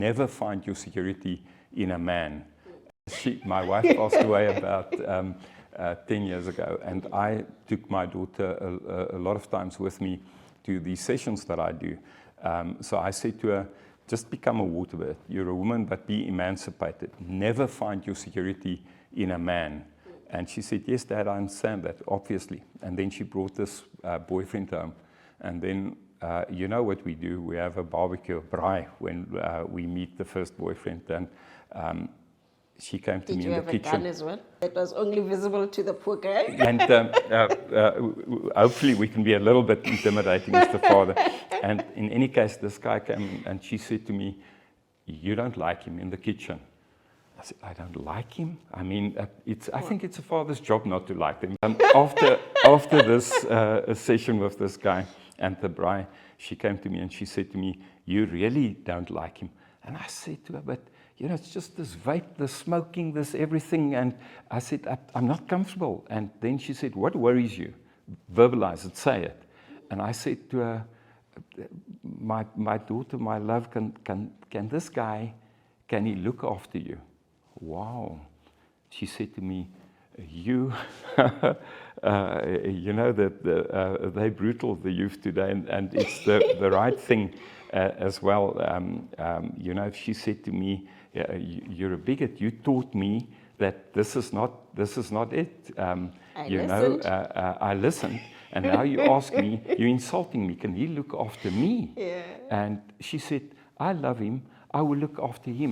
Never find your security in a man. My wife passed away about 10 years ago, and I took my daughter a lot of times with me to the sessions that I do. So I said to her, just become a water bird. You're a woman, but be emancipated. Never find your security in a man. And she said, yes, Dad, I understand that, obviously. And then she brought this boyfriend home. And then, you know what we do? We have a barbecue, a braai, when we meet the first boyfriend. And she came to me in the kitchen. Did you have a gun as well? It was only visible to the poor guy. And hopefully we can be a little bit intimidating as the father. And in any case, this guy came and she said to me, you don't like him in the kitchen. I said, I don't like him? I mean, I think it's a father's job not to like them. After this session with this guy and the braai, she came to me and she said to me, you really don't like him? And I said to her, but you know, it's just this vape, this smoking, this everything. And I said, I'm not comfortable. And then she said, what worries you? Verbalize it, say it. And I said to her, my daughter, my love, can this guy, can he look after you? Wow. She said to me, you, you know, they're brutal, the youth today, and it's the right thing as well. You know, she said to me, you're a bigot. You taught me that this is not it. I listened, and now you ask me, you're insulting me. Can he look after me? Yeah. And she said, I love him. I will look after him.